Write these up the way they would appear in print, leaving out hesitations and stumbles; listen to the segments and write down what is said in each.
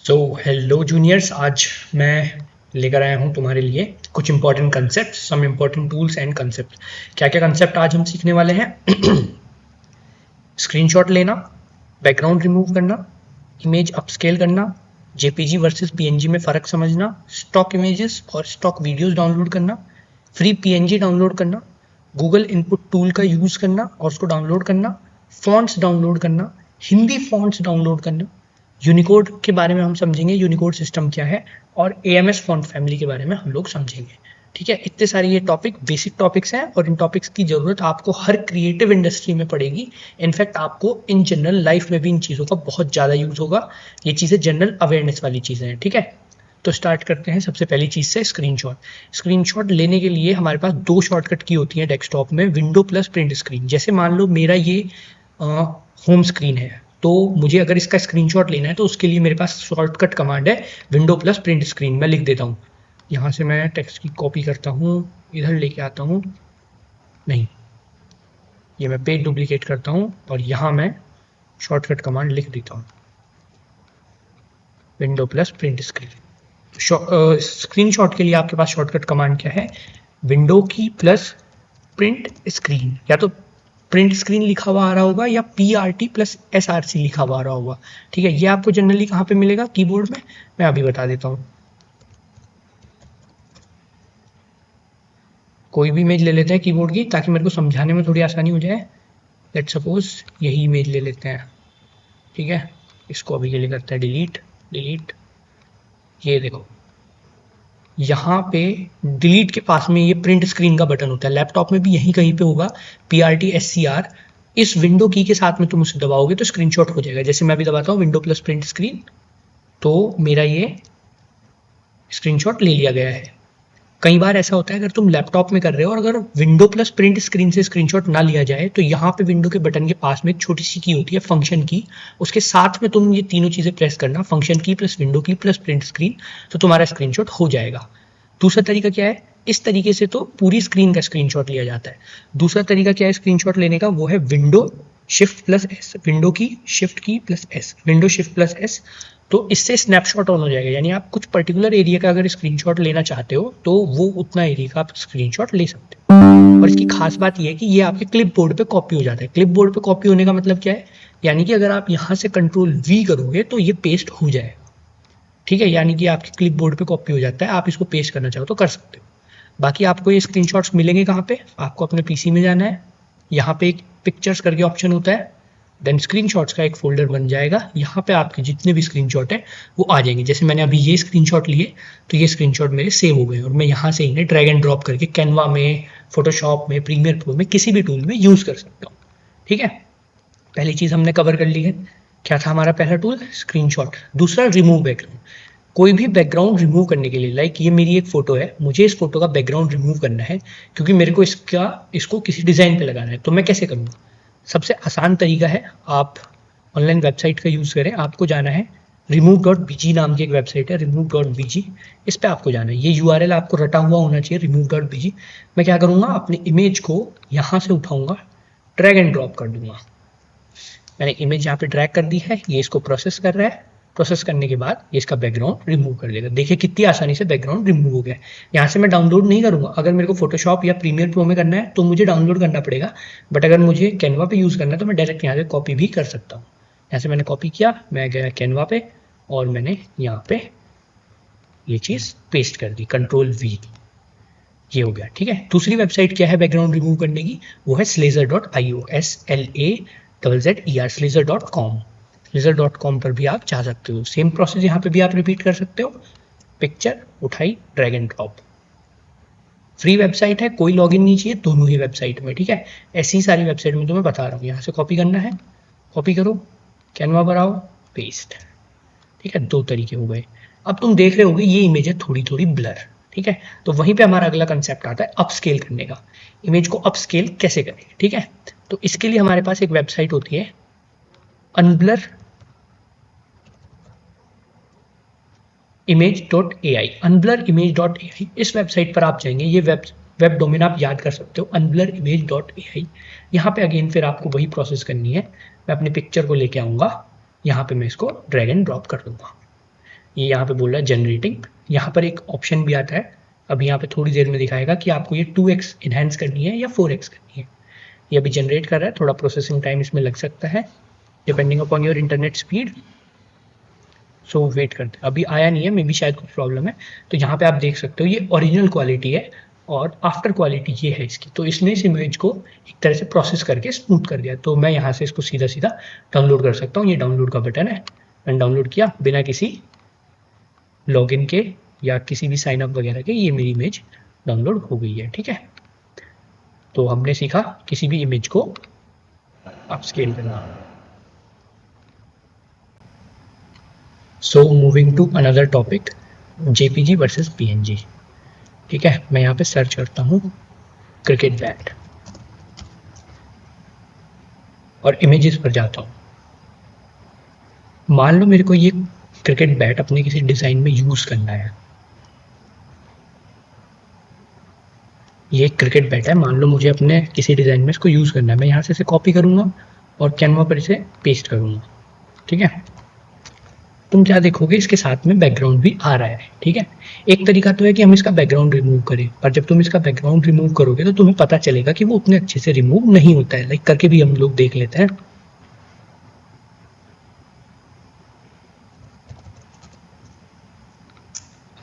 So hello juniors, आज मैं लेकर आया हूँ तुम्हारे लिए कुछ important concept, some important tools and concept. क्या क्या कंसेप्ट आज हम सीखने वाले हैं? स्क्रीनशॉट लेना, बैकग्राउंड रिमूव करना, इमेज अपस्केल करना, जेपीजी वर्सेस पीएनजी में फ़र्क समझना, स्टॉक इमेजेस और स्टॉक वीडियोस डाउनलोड करना, फ्री पीएनजी डाउनलोड करना, गूगल इनपुट टूल का यूज़ करना और उसको डाउनलोड करना, फॉन्ट्स डाउनलोड करना, हिंदी फॉन्ट्स डाउनलोड करना, यूनिकोड के बारे में हम समझेंगे, यूनिकोड सिस्टम क्या है, और एएमएस फॉन्ट फैमिली के बारे में हम लोग समझेंगे। ठीक है, इतने सारे ये टॉपिक बेसिक टॉपिक्स हैं और इन टॉपिक्स की ज़रूरत आपको हर क्रिएटिव इंडस्ट्री में पड़ेगी। इनफैक्ट आपको इन जनरल लाइफ में भी इन चीज़ों का बहुत ज़्यादा यूज़ होगा। ये चीज़ें जनरल अवेयरनेस वाली चीज़ें हैं। ठीक है, तो स्टार्ट करते हैं सबसे पहली चीज़ से, स्क्रीनशॉट। स्क्रीनशॉट लेने के लिए हमारे पास दो शॉर्टकट की होती हैं डेस्कटॉप में, विंडो प्लस प्रिंट स्क्रीन। जैसे मान लो मेरा ये होम स्क्रीन है, तो मुझे अगर इसका स्क्रीनशॉट लेना है तो उसके लिए मेरे पास शॉर्टकट कमांड है विंडो प्लस प्रिंट स्क्रीन। मैं लिख देता हूँ, यहाँ से मैं टेक्स्ट की कॉपी करता हूँ, इधर लेके आता हूँ, नहीं, ये मैं पेज डुप्लीकेट करता हूँ और यहाँ मैं शॉर्टकट कमांड लिख देता हूँ, window plus print screen. Screenshot के लिए आपके पास शॉर्टकट कमांड क्या है? विंडो की प्लस प्रिंट स्क्रीन, या तो प्रिंट स्क्रीन लिखा हुआ आ रहा होगा या PRT प्लस SRC लिखा हुआ आ रहा होगा। ठीक है, ये आपको जनरली कहाँ पे मिलेगा? कीबोर्ड में। मैं अभी बता देता हूँ, कोई भी इमेज ले लेते हैं कीबोर्ड की ताकि मेरे को समझाने में थोड़ी आसानी हो जाए। लेट सपोज यही इमेज ले लेते हैं। ठीक है, इसको अभी के लिए करते हैं डिलीट। डिलीट, ये देखो यहाँ पे डिलीट के पास में ये प्रिंट स्क्रीन का बटन होता है, लैपटॉप में भी यहीं कहीं पे होगा, PRT SCR। इस विंडो की के साथ में तुम उसे दबाओगे तो स्क्रीनशॉट हो जाएगा। जैसे मैं अभी दबाता हूँ विंडो प्लस प्रिंट स्क्रीन, तो मेरा ये स्क्रीनशॉट ले लिया गया है। कई बार ऐसा होता है अगर तुम लैपटॉप में कर रहे हो और अगर विंडो प्लस प्रिंट स्क्रीन से स्क्रीनशॉट ना लिया जाए तो यहाँ पे विंडो के बटन के पास में एक छोटी सी की होती है, फंक्शन की। उसके साथ में तुम ये तीनों चीज़ें प्रेस करना, फंक्शन की प्लस विंडो की प्लस प्रिंट स्क्रीन, तो तुम्हारा स्क्रीनशॉट हो जाएगा। दूसरा तरीका क्या है? इस तरीके से तो पूरी स्क्रीन का स्क्रीनशॉट लिया जाता है। दूसरा तरीका क्या है स्क्रीनशॉट लेने का? वो है window shift plus S, window की शिफ्ट की plus S, window shift plus S. तो इससे स्नैपशॉट ऑन हो जाएगा, यानी आप कुछ पर्टिकुलर एरिया का अगर स्क्रीनशॉट लेना चाहते हो तो वो उतना एरिया का आप स्क्रीनशॉट ले सकते हो। और इसकी खास बात यह है कि ये आपके क्लिप बोर्ड पर कॉपी हो जाता है। क्लिप बोर्ड पर कॉपी होने का मतलब क्या है? यानी कि अगर आप यहाँ से Ctrl+V करोगे तो ये पेस्ट हो जाएगा। ठीक है, यानी कि आपके क्लिप बोर्ड पर कॉपी हो जाता है। आप इसको पेस्ट करना चाहो तो कर सकते हो। बाकी आपको ये स्क्रीनशॉट्स मिलेंगे कहाँ पे? आपको अपने PC में जाना है, यहाँ पे एक पिक्चर्स करके ऑप्शन होता है, देन स्क्रीनशॉट्स का एक फोल्डर बन जाएगा। यहाँ पे आपके जितने भी स्क्रीनशॉट है वो आ जाएंगे। जैसे मैंने अभी ये स्क्रीनशॉट लिए तो ये स्क्रीनशॉट मेरे सेव हो गए और मैं यहाँ से इन्हें ड्रैग एंड ड्रॉप करके कैनवा में, फोटोशॉप में, प्रीमियर प्रो में, किसी भी टूल में यूज़ कर सकता हूँ। ठीक है, पहली चीज़ हमने कवर कर ली है। क्या था हमारा पहला टूल? स्क्रीनशॉट। दूसरा, रिमूव बैकग्राउंड। कोई भी बैकग्राउंड रिमूव करने के लिए, लाइक ये मेरी एक फ़ोटो है, मुझे इस फोटो का बैकग्राउंड रिमूव करना है क्योंकि मेरे को इसको किसी डिज़ाइन पे लगाना है, तो मैं कैसे करूँगा? सबसे आसान तरीका है, आप ऑनलाइन वेबसाइट का यूज़ करें। आपको जाना है remove.bg नाम की एक वेबसाइट है, remove.bg। इस पर आपको जाना है, ये URL आपको रटा हुआ होना चाहिए, remove.bg। मैं क्या करूँगा, अपनी इमेज को यहाँ से उठाऊँगा, ड्रैग एंड ड्रॉप कर दूँगा। मैंने इमेज यहाँ पे ड्रैग कर दी है, ये इसको प्रोसेस कर रहा है। प्रोसेस करने के बाद ये इसका बैकग्राउंड रिमूव कर देगा। देखिए कितनी आसानी से बैकग्राउंड रिमूव हो गया है। यहाँ से मैं डाउनलोड नहीं करूँगा। अगर मेरे को फोटोशॉप या प्रीमियर प्रो में करना है तो मुझे डाउनलोड करना पड़ेगा, बट अगर मुझे कैनवा पे यूज़ करना है तो मैं डायरेक्ट यहाँ से कॉपी भी कर सकता हूँ। यहाँ से मैंने कॉपी किया, मैं गया कैनवा पे और मैंने यहाँ पे ये चीज़ पेस्ट कर दी, Ctrl+V, ये हो गया। ठीक है, दूसरी वेबसाइट क्या है बैकग्राउंड रिमूव करने की? वो है slazer.io, SLAZZER, slazer.com। slazer.com पर भी आप जा सकते हो। सेम प्रोसेस यहाँ पे भी आप रिपीट कर सकते हो। पिक्चर उठाई, drag and drop. Free website है, कोई लॉगिन नहीं चाहिए दोनों ही वेबसाइट में। ठीक है, ऐसी सारी वेबसाइट में तो मैं बता रहा हूँ। यहाँ से कॉपी करना है, कॉपी करो, कैनवा पर आओ, पेस्ट। ठीक है, दो तरीके हो गए। अब तुम देख रहे होगे ये इमेज है थोड़ी थोड़ी ब्लर। ठीक है, तो वहीं पे हमारा अगला कंसेप्ट आता है अपस्केल करने का। इमेज को अपस्केल कैसे करें? ठीक है, तो इसके लिए हमारे पास एक वेबसाइट होती है अनब्लर image.ai, unblur-image.ai। इस वेबसाइट पर आप जाएंगे, ये वेब डोमेन आप याद कर सकते हो, unblur-image.ai। यहाँ पे अगेन फिर आपको वही प्रोसेस करनी है। मैं अपनी पिक्चर को लेके आऊँगा, यहाँ पे मैं इसको ड्रैग एंड ड्रॉप कर दूंगा। ये यहाँ पे बोल रहा है जनरेटिंग। यहाँ पर एक ऑप्शन भी आता है, अभी यहाँ पे थोड़ी देर में दिखाएगा कि आपको ये 2x इनहेंस करनी है या 4x करनी है। ये अभी जनरेट कर रहा है, थोड़ा प्रोसेसिंग टाइम इसमें लग सकता है depending upon your internet speed. So wait करते हैं, अभी आया नहीं है, मे बी शायद कुछ प्रॉब्लम है। तो यहाँ पे आप देख सकते हो ये ओरिजिनल क्वालिटी है और आफ्टर क्वालिटी ये है इसकी। तो इसने इस इमेज को एक तरह से प्रोसेस करके स्मूथ कर दिया। तो मैं यहाँ से इसको सीधा सीधा डाउनलोड कर सकता हूँ। ये डाउनलोड का बटन है, मैंने डाउनलोड किया बिना किसी लॉगिन के या किसी भी साइन अप वगैरह के, ये मेरी इमेज डाउनलोड हो गई है। ठीक है, तो हमने सीखा किसी भी इमेज को अपस्केल करना। So moving to another topic, JPG versus PNG. ठीक है, मैं यहाँ पे सर्च करता हूँ क्रिकेट बैट और इमेजेस पर जाता हूँ। मान लो मेरे को ये क्रिकेट बैट अपने किसी डिज़ाइन में यूज़ करना है। ये एक क्रिकेट बैट है, मान लो मुझे अपने किसी डिज़ाइन में इसको यूज़ करना है। मैं यहाँ से इसे कॉपी करूँगा और कैनवा पर इसे पेस्ट करूँगा। ठीक है, तुम क्या देखोगे, इसके साथ में बैकग्राउंड भी आ रहा है। ठीक है, एक तरीका तो है कि हम इसका बैकग्राउंड रिमूव करें, पर जब तुम इसका बैकग्राउंड रिमूव करोगे तो तुम्हें पता चलेगा कि वो उतने अच्छे से रिमूव नहीं होता है। लाइक करके भी हम लोग देख लेते हैं।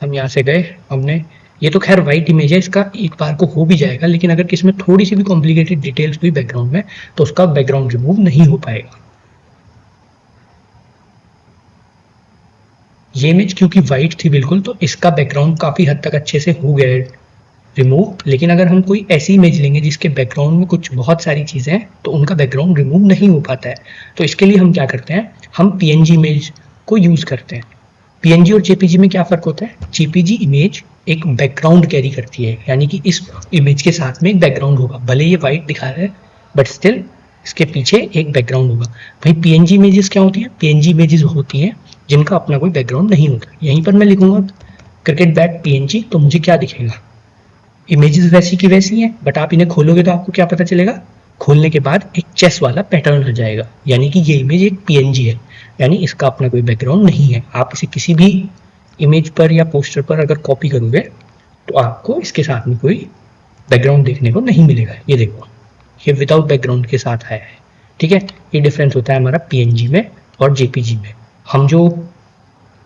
हम यहाँ से गए, हमने ये तो खैर वाइट इमेज है, इसका एक बार को हो भी जाएगा, लेकिन अगर किसी में थोड़ी सी भी कॉम्प्लिकेटेड डिटेल्स हुई बैकग्राउंड में तो उसका बैकग्राउंड रिमूव नहीं हो पाएगा। ये इमेज क्योंकि वाइट थी बिल्कुल, तो इसका बैकग्राउंड काफ़ी हद तक अच्छे से हो गया है रिमूव। लेकिन अगर हम कोई ऐसी इमेज लेंगे जिसके बैकग्राउंड में कुछ बहुत सारी चीज़ें हैं तो उनका बैकग्राउंड रिमूव नहीं हो पाता है। तो इसके लिए हम क्या करते हैं, हम पीएनजी इमेज को यूज़ करते हैं। पीएनजी और जेपीजी में क्या फ़र्क होता है, जेपीजी इमेज एक बैकग्राउंड कैरी करती है, यानी कि इस इमेज के साथ में एक बैकग्राउंड होगा, भले ये वाइट दिखा रहा है बट स्टिल इसके पीछे एक बैकग्राउंड होगा। भाई पीएनजी इमेजेस क्या होती है, पीएनजी इमेजेस होती हैं जिनका अपना कोई बैकग्राउंड नहीं होता। यहीं पर मैं लिखूंगा क्रिकेट बैट पीएनजी, तो मुझे क्या दिखेगा, इमेजेस वैसी की वैसी हैं, बट आप इन्हें खोलोगे तो आपको क्या पता चलेगा, खोलने के बाद एक चेस वाला पैटर्न आ जाएगा, यानी कि ये इमेज एक पीएनजी है, यानी इसका अपना कोई बैकग्राउंड नहीं है। आप इसे किसी भी इमेज पर या पोस्टर पर अगर कॉपी करोगे तो आपको इसके साथ में कोई बैकग्राउंड देखने को नहीं मिलेगा। ये देखो, ये विदाउट बैकग्राउंड के साथ आया है। ठीक है, ये डिफरेंस होता है हमारा पीएनजी में और जेपीजी में। हम जो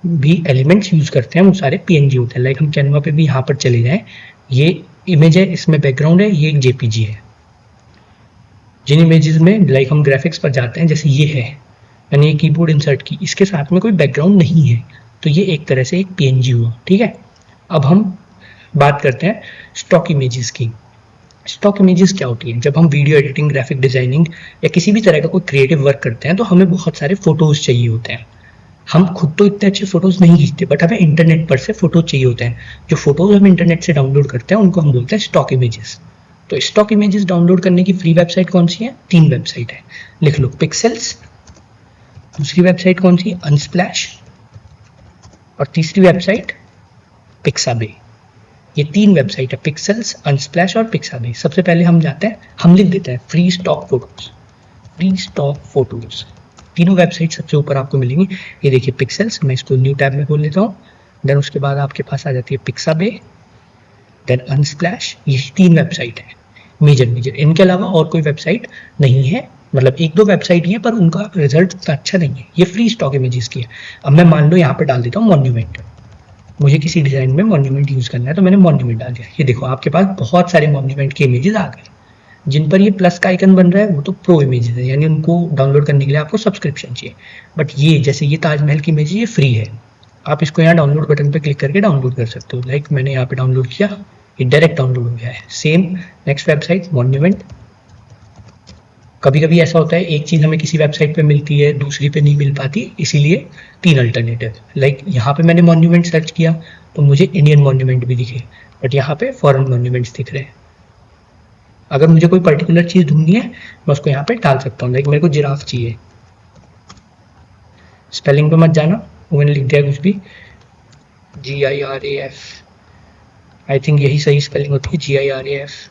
भी एलिमेंट्स यूज करते हैं वो सारे पीएनजी होते हैं। लाइक हम कैनवा पे भी यहाँ पर चले जाएं, ये इमेज है, इसमें बैकग्राउंड है, ये एक जेपीजी है। जिन इमेजेस में लाइक हम ग्राफिक्स पर जाते हैं, जैसे ये है, यानी ये कीबोर्ड इंसर्ट की, इसके साथ में कोई बैकग्राउंड नहीं है, तो ये एक तरह से एक पीएनजी हुआ। ठीक है, अब हम बात करते हैं स्टॉक इमेजेस की। स्टॉक इमेजेस क्या होती है, जब हम वीडियो एडिटिंग, ग्राफिक डिजाइनिंग या किसी भी तरह का कोई क्रिएटिव वर्क करते हैं तो हमें बहुत सारे फोटोज चाहिए होते हैं। हम खुद तो इतने अच्छे फोटोज नहीं खींचते, बट हमें इंटरनेट पर से फोटोज चाहिए होते हैं। जो फोटोज हम इंटरनेट से डाउनलोड करते हैं उनको हम बोलते हैं स्टॉक इमेजेस। तो स्टॉक इमेजेस डाउनलोड करने की फ्री वेबसाइट कौन सी है, 3 वेबसाइट है, लिख लो, पिक्सेल्स, दूसरी वेबसाइट कौन सी, अनस्प्लैश, और तीसरी वेबसाइट पिक्साबे। ये 3 वेबसाइट है, पिक्सेल्स, अनस्प्लैश और पिक्साबे। सबसे पहले हम जाते हैं, हम लिख देते हैं free stock photos, free stock photos. तीनों वेबसाइट सबसे ऊपर आपको मिलेंगी। ये देखिए पिक्सेल्स, मैं इसको न्यू टैब में खोल लेता हूँ। देन उसके बाद आपके पास आ जाती है पिक्साबे, देन अनस्प्लैश। ये 3 वेबसाइट है मेजर। इनके अलावा और कोई वेबसाइट नहीं है, मतलब 1-2 वेबसाइट ही है, पर उनका रिजल्ट उतना अच्छा नहीं है। ये फ्री स्टॉक इमेजेस की है। अब मैं मान लो यहाँ पर डाल देता हूँ मॉन्यूमेंट, मुझे किसी डिजाइन में मॉन्यूमेंट यूज करना है तो मैंने मॉन्यूमेंट डाल दिया। ये देखो आपके पास बहुत सारे मॉन्यूमेंट के इमेजेस आ गए। जिन पर ये प्लस का आइकन बन रहा है वो तो प्रो इमेजेस है, यानी उनको डाउनलोड करने के लिए आपको सब्सक्रिप्शन चाहिए। बट ये जैसे ये ताजमहल की इमेज, ये फ्री है, आप इसको यहाँ डाउनलोड बटन पर क्लिक करके डाउनलोड कर सकते हो। लाइक मैंने यहाँ पे डाउनलोड किया, ये डायरेक्ट डाउनलोड हो गया है। Same next website monument. कभी कभी ऐसा होता है एक चीज़ हमें किसी वेबसाइट पे मिलती है दूसरी पे नहीं मिल पाती, इसीलिए 3 अल्टरनेटिव। लाइक यहाँ पे मैंने मॉन्यूमेंट सर्च किया तो मुझे इंडियन मॉन्यूमेंट भी दिखे, बट यहाँ पे फॉरेन मॉन्यूमेंट्स दिख रहे हैं। अगर मुझे कोई पर्टिकुलर चीज़ ढूंढनी है मैं उसको यहाँ पे डाल सकता हूँ। लाइक मेरे को जिराफ चाहिए, स्पेलिंग पे मत जाना, वो मैंने लिख दिया कुछ भी, GIRAF, आई थिंक यही सही स्पेलिंग होती है, GIRAF,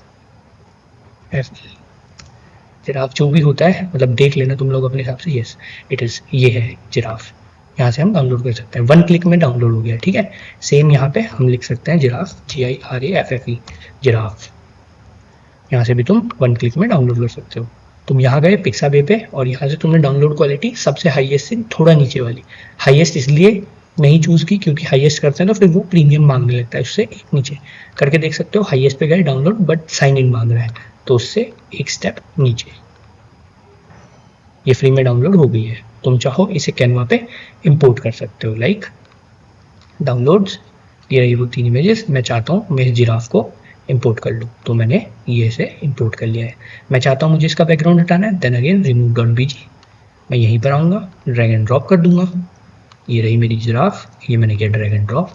जिराफ जो भी होता है, मतलब देख लेना तुम लोग अपने हिसाब से। यस इट इज़, ये है जिराफ। यहाँ से हम डाउनलोड कर सकते हैं, 1 क्लिक में डाउनलोड हो गया, ठीक है। सेम यहाँ पे हम लिख सकते हैं जिराफ, GIRAFFE, जिराफ। यहाँ से भी तुम 1 क्लिक में डाउनलोड कर सकते हो। तुम यहाँ गए पिक्साबे पे और यहाँ से तुमने डाउनलोड क्वालिटी सबसे हाईएस्ट से थोड़ा नीचे वाली, हाईएस्ट इसलिए नहीं चूज़ की क्योंकि हाईएस्ट करते हैं तो फिर वो प्रीमियम मांगने लगता है, उससे एक नीचे करके देख सकते हो। हाईएस्ट पे गए डाउनलोड बट साइन इन मांग रहा है तो उससे एक स्टेप नीचे। ये फ्री में डाउनलोड हो गई है। तुम चाहो इसे कैनवा पे इंपोर्ट कर सकते हो, लाइक डाउनलोड्स, ये रही वो 3 इमेजेस। मैं चाहता हूँ मैं इस जिराफ को इंपोर्ट कर लूँ तो मैंने ये से इंपोर्ट कर लिया है। मैं चाहता हूँ मुझे इसका बैकग्राउंड हटाना है, देन अगेन remove.bg, मैं यहीं पर आऊँगा, ड्रैग एंड ड्रॉप कर दूंगा। ये रही मेरी जिराफ, ये मैंने किया ड्रैग एंड ड्रॉप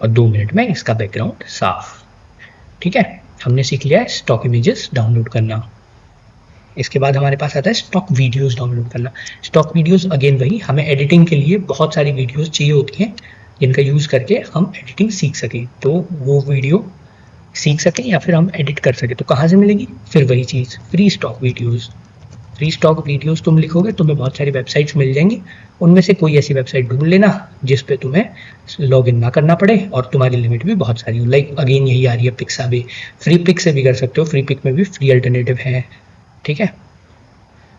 और 2 मिनट में इसका बैकग्राउंड साफ। ठीक है, हमने सीख लिया है स्टॉक इमेजेस डाउनलोड करना। इसके बाद हमारे पास आता है स्टॉक वीडियोस डाउनलोड करना। स्टॉक वीडियोस अगेन वही, हमें एडिटिंग के लिए बहुत सारी वीडियोस चाहिए होती हैं जिनका यूज़ करके हम एडिटिंग सीख सकें, तो वो वीडियो सीख सकें या फिर हम एडिट कर सकें। तो कहाँ से मिलेगी? फिर वही चीज़, free stock videos. Free stock videos तुम लिखोगे तुम्हें बहुत सारी वेबसाइट्स मिल जाएंगी, उनमें से कोई ऐसी वेबसाइट ढूंढ लेना जिस पे तुम्हें लॉगिन ना करना पड़े और तुम्हारी लिमिट भी बहुत सारी हो। लाइक अगेन यही आ रही है पिक्साबे, फ्री पिक से भी कर सकते हो, फ्री पिक में भी फ्री अल्टरनेटिव है। ठीक है,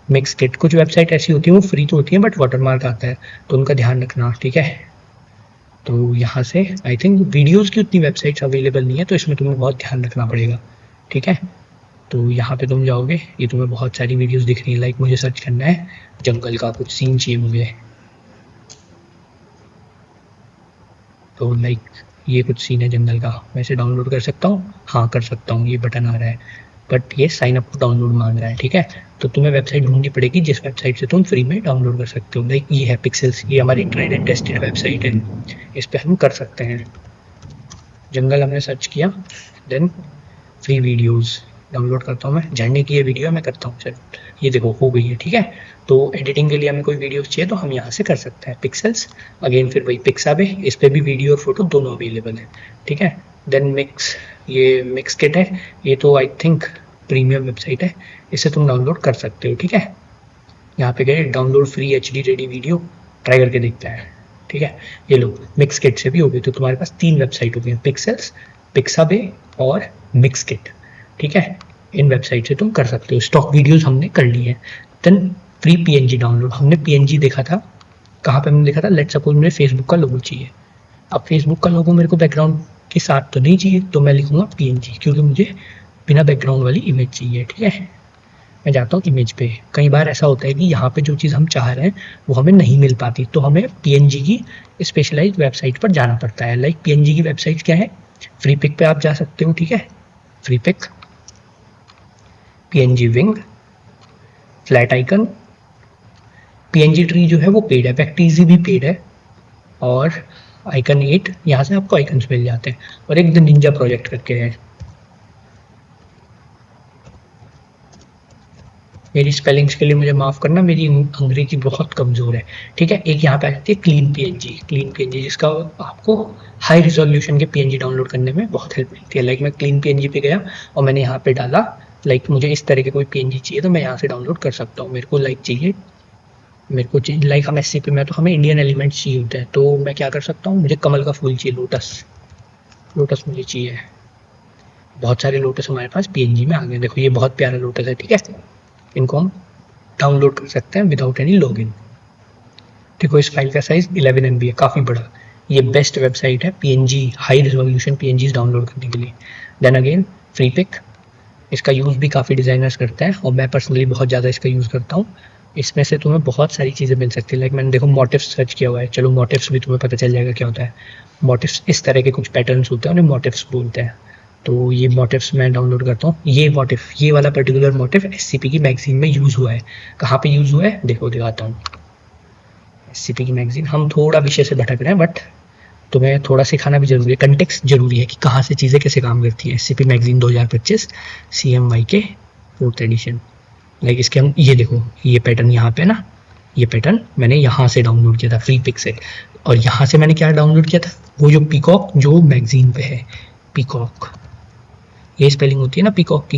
मिक्सकिट, कुछ वेबसाइट ऐसी होती है वो फ्री तो होती है बट वाटरमार्क आता है तो उनका ध्यान रखना। ठीक है, तो यहाँ से आई थिंक वीडियोस की उतनी वेबसाइट्स अवेलेबल नहीं है तो इसमें तुम्हें बहुत ध्यान रखना पड़ेगा। ठीक है, तो यहाँ पे तुम जाओगे, ये तुम्हें बहुत सारी वीडियोस दिख रही है। लाइक मुझे सर्च करना है जंगल का कुछ सीन चाहिए मुझे, तो लाइक ये कुछ सीन है जंगल का, मैं इसे डाउनलोड कर सकता हूँ? हाँ कर सकता हूँ, ये बटन आ रहा है बट ये साइन अप डाउनलोड मांग रहा है। ठीक है, तो तुम्हें वेबसाइट ढूंढनी पड़ेगी जिस वेबसाइट से तुम फ्री में डाउनलोड कर सकते हो। लाइक ये है पिक्सेल्स, ये हमारी ट्राइड एंड टेस्टेड वेबसाइट है, इस पर हम कर सकते हैं। जंगल हमने सर्च किया, देन फ्री वीडियोस डाउनलोड करता हूँ मैं। झरने की ये वीडियो मैं करता हूँ, चल ये देखो हो गई है। ठीक है, तो एडिटिंग के लिए हमें कोई वीडियोस चाहिए तो हम यहाँ से कर सकते हैं। पिक्सेल्स अगेन फिर वही पिक्साबे, इस पर भी वीडियो और फोटो दोनों अवेलेबल है। ठीक है, देन मिक्स, ये मिक्स किट है, ये तो आई थिंक प्रीमियम वेबसाइट है, इसे तुम डाउनलोड कर सकते हो। ठीक है, यहाँ पे गए download free HD ready video, try करके देखते हैं। ठीक है, ये लो मिक्स किट से भी हो गई, तो तुम्हारे पास 3 वेबसाइट हो गई, पिक्सेल्स, पिक्साबे और मिक्स किट। ठीक है, इन वेबसाइट से तुम कर सकते हो। स्टॉक वीडियोस हमने कर ली है। देन फ्री PNG डाउनलोड, हमने PNG देखा था, कहाँ पे हमने देखा था, लेट्स सपोज मुझे फेसबुक का लोगो चाहिए। अब फेसबुक का लोगो मेरे को बैकग्राउंड के साथ तो नहीं चाहिए, तो मैं लिखूंगा PNG क्योंकि मुझे बिना बैकग्राउंड वाली इमेज चाहिए। ठीक है, मैं जाता हूँ इमेज पे। कई बार ऐसा होता है कि यहाँ पे जो चीज़ हम चाह रहे हैं वो हमें नहीं मिल पाती, तो हमें PNG की स्पेशलाइज्ड वेबसाइट पर जाना पड़ता है। लाइक PNG की वेबसाइट क्या है, फ्री पिक पे आप जा सकते हो। ठीक है, Freepik, PNG wing, Flaticon, PNG tree जो है वो पेड है, पैक्टीजी भी पेड है, और आइकन 8, यहाँ से आपको आइकन्स मिल जाते हैं, और एक द निंजा प्रोजेक्ट करके है। मेरी स्पेलिंग्स के लिए मुझे माफ़ करना, मेरी अंग्रेजी बहुत कमज़ोर है। ठीक है, एक यहाँ पे आ जाती है क्लीन PNG, जिसका आपको हाई रिजोल्यूशन के PNG डाउनलोड करने में बहुत हेल्प मिलती है। लाइक मैं क्लीन PNG पे गया और मैंने यहाँ पे डाला लाइक मुझे इस तरह के कोई PNG चाहिए तो मैं यहाँ से डाउनलोड कर सकता हूँ। मेरे को लाइक चाहिए, मेरे को चाहिए लाइक हम SCP में तो हमें इंडियन एलिमेंट्स चाहिए होते हैं, तो मैं क्या कर सकता हूँ, मुझे कमल का फूल चाहिए, लोटस मुझे चाहिए। बहुत सारे लोटस हमारे पास PNG में आ गए, देखो ये बहुत प्यारा लोटस है। ठीक है, इनको हम डाउनलोड कर सकते हैं विदाउट एनी लॉगिन। देखो इस फाइल का साइज 11 MB है, काफ़ी बड़ा। ये बेस्ट वेबसाइट है PNG, high resolution PNGs download करने के लिए। देन अगेन फ्री पिक, इसका यूज़ भी काफ़ी डिज़ाइनर्स करते हैं और मैं पर्सनली बहुत ज़्यादा इसका यूज़ करता हूँ। इसमें से तुम्हें बहुत सारी चीज़ें मिल सकती है। लाइक मैंने देखो मोटिव्स सर्च किया हुआ है, चलो मोटिव्स भी तुम्हें पता चल जाएगा क्या होता है। मोटिव्स इस तरह के कुछ पैटर्न्स होते हैं, उन्हें मोटिव्स बोलते हैं। तो ये मोटिव्स मैं डाउनलोड करता हूँ। ये मोटिव, ये वाला पर्टिकुलर मोटिव SCP की मैगजीन में यूज़ हुआ है। कहाँ पे यूज़ हुआ है देखो दिखाता हूँ। SCP की मैगजीन, हम थोड़ा विषय से भटक रहे हैं बट तुम्हें थोड़ा सिखाना भी जरूरी है, कंटेक्स्ट जरूरी है कि कहाँ से चीज़ें कैसे काम करती हैं। SCP मैगजीन 2025 CMY के 4th एडिशन। लाइक इसके हम ये देखो, ये पैटर्न यहाँ पे ना, ये पैटर्न मैंने यहाँ से डाउनलोड किया था फ्री पिक से। और यहाँ से मैंने क्या डाउनलोड किया था, वो जो पीकॉक जो मैगजीन पे है, पीकॉक, ये स्पेलिंग होती है ना पीकॉक की,